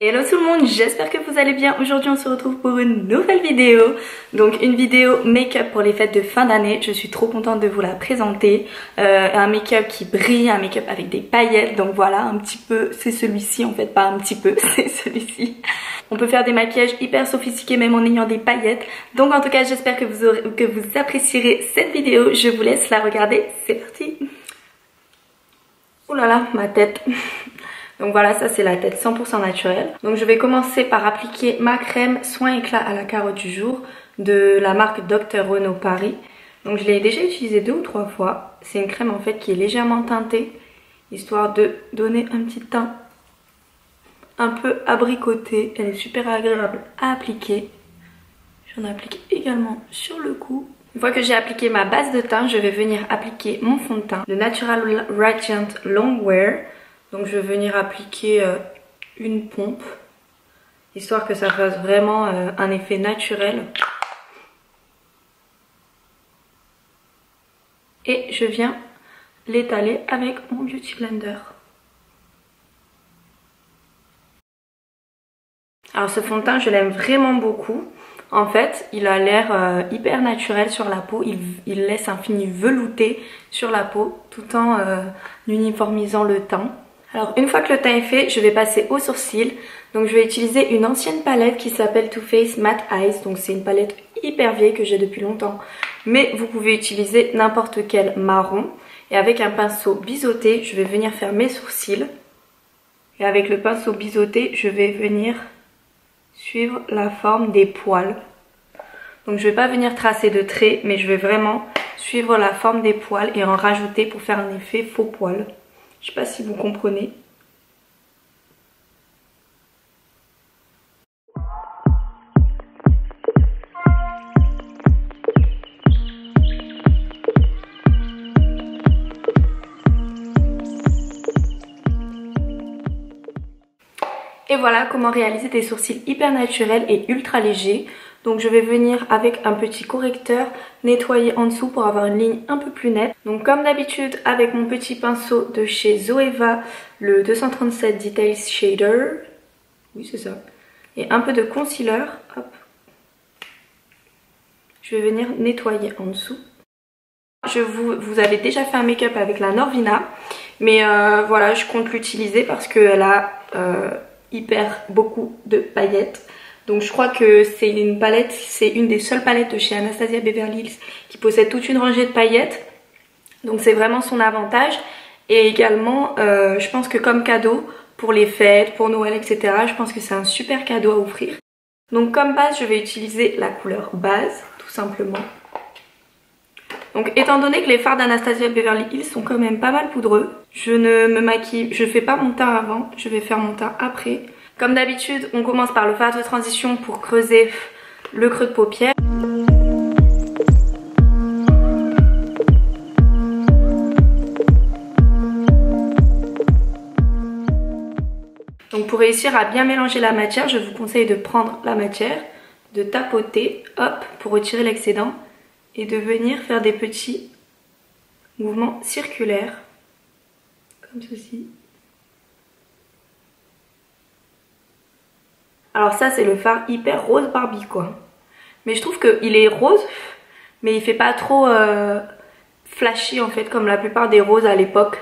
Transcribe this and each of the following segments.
Hello tout le monde, j'espère que vous allez bien. Aujourd'hui on se retrouve pour une nouvelle vidéo. Donc une vidéo make-up pour les fêtes de fin d'année. Je suis trop contente de vous la présenter. Un make-up qui brille, un make-up avec des paillettes. Donc voilà, un petit peu, c'est celui-ci en fait, pas un petit peu, c'est celui-ci. On peut faire des maquillages hyper sophistiqués même en ayant des paillettes. Donc en tout cas j'espère que vous apprécierez cette vidéo. Je vous laisse la regarder, c'est parti. Ouh là là, ma tête. Donc voilà, ça c'est la tête 100% naturelle. Donc je vais commencer par appliquer ma crème soin éclat à la carotte du jour de la marque Dr Renaud Paris. Donc je l'ai déjà utilisée 2 ou 3 fois. C'est une crème en fait qui est légèrement teintée, histoire de donner un petit teint un peu abricoté. Elle est super agréable à appliquer. J'en applique également sur le cou. Une fois que j'ai appliqué ma base de teint, je vais venir appliquer mon fond de teint, le Natural Radiant Longwear. Donc je vais venir appliquer une pompe, histoire que ça fasse vraiment un effet naturel. Et je viens l'étaler avec mon Beauty Blender. Alors ce fond de teint, je l'aime vraiment beaucoup. En fait, il a l'air hyper naturel sur la peau. Il laisse un fini velouté sur la peau tout en uniformisant le teint. Alors une fois que le teint est fait, je vais passer aux sourcils. Donc je vais utiliser une ancienne palette qui s'appelle Too Faced Matte Eyes. Donc c'est une palette hyper vieille que j'ai depuis longtemps. Mais vous pouvez utiliser n'importe quel marron. Et avec un pinceau biseauté, je vais venir faire mes sourcils. Et avec le pinceau biseauté, je vais venir suivre la forme des poils. Donc je vais pas venir tracer de traits, mais je vais vraiment suivre la forme des poils et en rajouter pour faire un effet faux poil. Je sais pas si vous comprenez. Et voilà comment réaliser des sourcils hyper naturels et ultra légers. Donc je vais venir avec un petit correcteur nettoyer en dessous pour avoir une ligne un peu plus nette. Donc comme d'habitude avec mon petit pinceau de chez Zoeva, le 237 Details Shader. Oui c'est ça. Et un peu de concealer. Hop. Je vais venir nettoyer en dessous. Vous avez déjà fait un make-up avec la Norvina. Mais voilà, je compte l'utiliser parce qu'elle a hyper beaucoup de paillettes. Donc je crois que c'est une palette, c'est une des seules palettes de chez Anastasia Beverly Hills qui possède toute une rangée de paillettes. Donc c'est vraiment son avantage. Et également, je pense que comme cadeau, pour les fêtes, pour Noël, etc., je pense que c'est un super cadeau à offrir. Donc comme base, je vais utiliser la couleur base, tout simplement. Donc étant donné que les fards d'Anastasia Beverly Hills sont quand même pas mal poudreux, je ne me maquille, je fais pas mon teint avant, je vais faire mon teint après. Comme d'habitude, on commence par le fard de transition pour creuser le creux de paupière. Donc pour réussir à bien mélanger la matière, je vous conseille de prendre la matière, de tapoter, hop, pour retirer l'excédent et de venir faire des petits mouvements circulaires, comme ceci. Alors ça c'est le fard hyper rose Barbie quoi. Mais je trouve qu'il est rose, mais il fait pas trop flashy en fait comme la plupart des roses à l'époque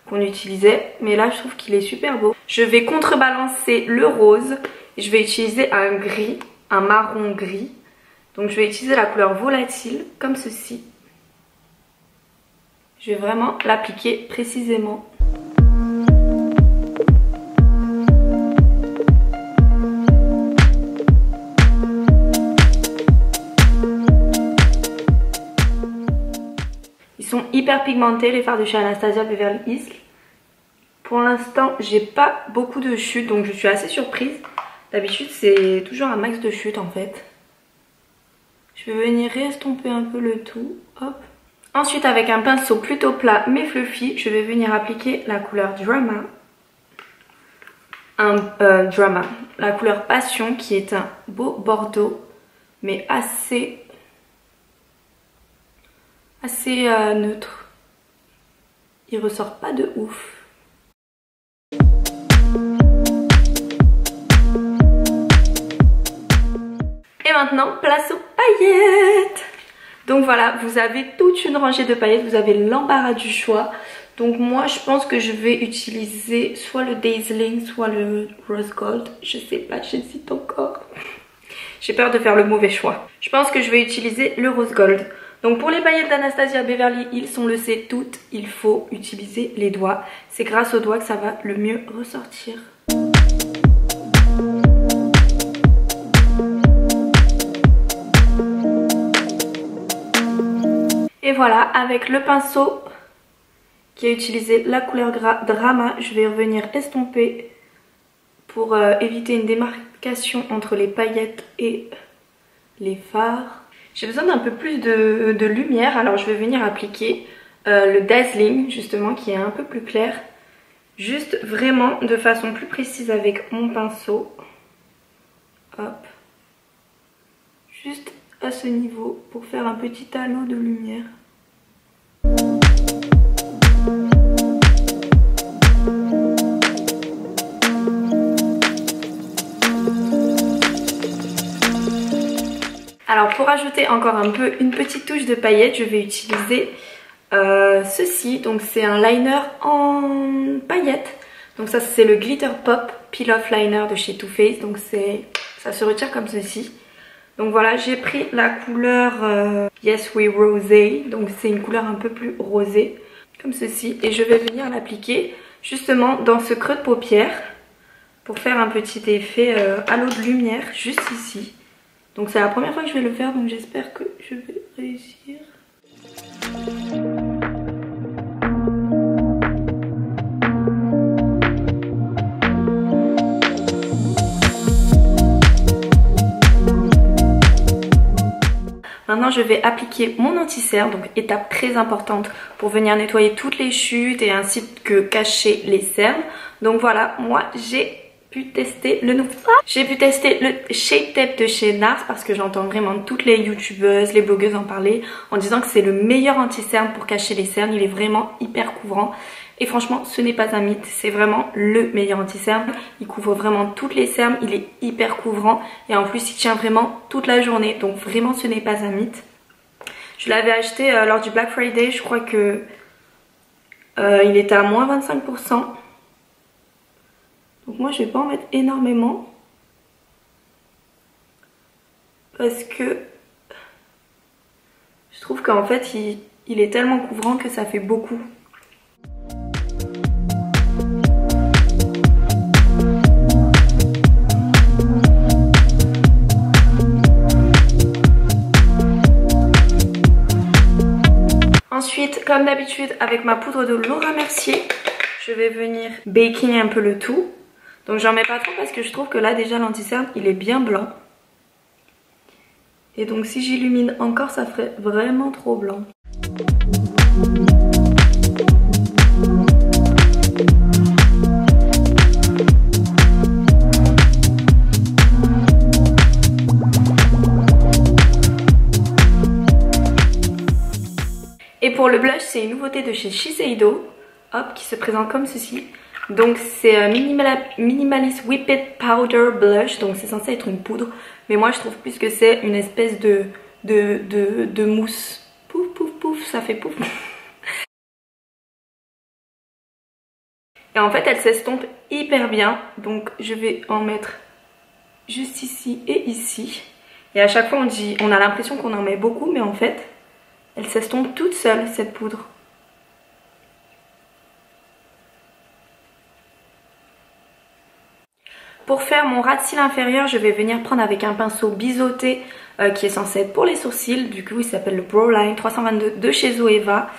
qu'on utilisait. Mais là je trouve qu'il est super beau. Je vais contrebalancer le rose et je vais utiliser un gris, un marron gris. Donc je vais utiliser la couleur volatile comme ceci. Je vais vraiment l'appliquer précisément. Ils sont hyper pigmentés les fards de chez Anastasia Beverly Hills. Pour l'instant j'ai pas beaucoup de chutes donc je suis assez surprise. D'habitude c'est toujours un max de chutes en fait. Je vais venir estomper un peu le tout. Hop. Ensuite avec un pinceau plutôt plat mais fluffy, je vais venir appliquer la couleur Drama. Drama. La couleur Passion qui est un beau bordeaux mais assez neutre. Il ressort pas de ouf. maintenant, place aux paillettes. Donc voilà, vous avez toute une rangée de paillettes, vous avez l'embarras du choix. Donc moi je pense que je vais utiliser soit le Dazzling, soit le Rose Gold. Je sais pas, j'hésite encore. J'ai peur de faire le mauvais choix. Je pense que je vais utiliser le Rose Gold. Donc pour les paillettes d'Anastasia Beverly Hills, on le sait toutes, il faut utiliser les doigts. C'est grâce aux doigts que ça va le mieux ressortir. Et voilà, avec le pinceau qui a utilisé la couleur Drama, je vais revenir estomper pour éviter une démarcation entre les paillettes et les fards. J'ai besoin d'un peu plus de lumière, alors je vais venir appliquer le Dazzling justement qui est un peu plus clair. Juste vraiment de façon plus précise avec mon pinceau. Hop. Juste à ce niveau pour faire un petit halo de lumière. Alors pour ajouter encore un peu une petite touche de paillettes, je vais utiliser ceci. Donc c'est un liner en paillettes. Donc ça c'est le Glitter Pop Peel Off Liner de chez Too Faced. Donc ça se retire comme ceci. Donc voilà, j'ai pris la couleur Yes We Rosé. Donc c'est une couleur un peu plus rosée comme ceci. Et je vais venir l'appliquer justement dans ce creux de paupière pour faire un petit effet halo de lumière juste ici. Donc c'est la première fois que je vais le faire, donc j'espère que je vais réussir. Maintenant je vais appliquer mon anti-cerne, donc étape très importante pour venir nettoyer toutes les chutes et ainsi que cacher les cernes. Donc voilà, moi j'ai pu tester le Shape Tape de chez NARS parce que j'entends vraiment toutes les youtubeuses, les blogueuses en parler en disant que c'est le meilleur anti-cerne pour cacher les cernes. Il est vraiment hyper couvrant et franchement ce n'est pas un mythe, c'est vraiment le meilleur anti-cerne. Il couvre vraiment toutes les cernes, il est hyper couvrant et en plus il tient vraiment toute la journée, donc vraiment ce n'est pas un mythe. Je l'avais acheté lors du Black Friday, je crois que il était à moins 25%. Donc moi je vais pas en mettre énormément parce que je trouve qu'en fait il est tellement couvrant que ça fait beaucoup. Ensuite, comme d'habitude avec ma poudre de Laura Mercier, je vais venir baking un peu le tout. Donc j'en mets pas trop parce que je trouve que là déjà l'anti-cerne il est bien blanc. Et donc si j'illumine encore ça ferait vraiment trop blanc. Et pour le blush c'est une nouveauté de chez Shiseido, hop, qui se présente comme ceci. Donc c'est Minimalist Whipped Powder Blush, donc c'est censé être une poudre, mais moi je trouve plus que c'est une espèce de mousse. Pouf pouf pouf, ça fait pouf. Et en fait elle s'estompe hyper bien, donc je vais en mettre juste ici et ici. Et à chaque fois on a l'impression qu'on en met beaucoup, mais en fait elle s'estompe toute seule cette poudre. Pour faire mon ras de cils inférieur, je vais venir prendre avec un pinceau biseauté qui est censé être pour les sourcils. Du coup, il s'appelle le Brow Line 322 de chez Zoeva.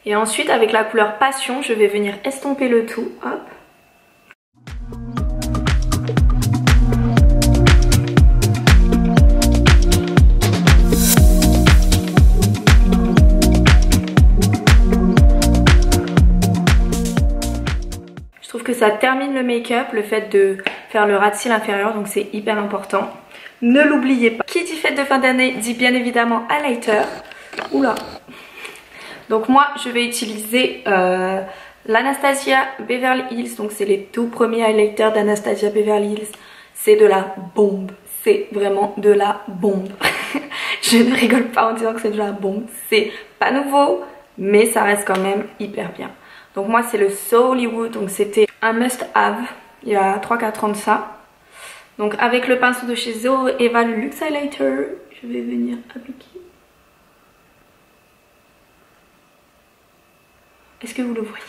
Et ensuite, avec la couleur Passion, je vais venir estomper le tout. Hop. Ça termine le make-up, le fait de faire le ras de cils inférieur, donc c'est hyper important. Ne l'oubliez pas. Qui dit fête de fin d'année dit bien évidemment highlighter. Oula. Donc moi je vais utiliser l'Anastasia Beverly Hills. Donc c'est les tout premiers highlighters d'Anastasia Beverly Hills. C'est de la bombe. C'est vraiment de la bombe. Je ne rigole pas en disant que c'est de la bombe. C'est pas nouveau, mais ça reste quand même hyper bien. Donc moi c'est le So Hollywood. Donc c'était un must have il y a 3-4 ans de ça. Donc avec le pinceau de chez Zoeva, le Luxe Highlighter, je vais venir appliquer. Est-ce que vous le voyez?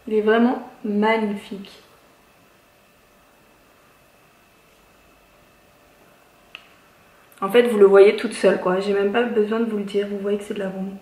Il est vraiment magnifique. En fait vous le voyez toute seule quoi, j'ai même pas besoin de vous le dire, vous voyez que c'est de la bombe.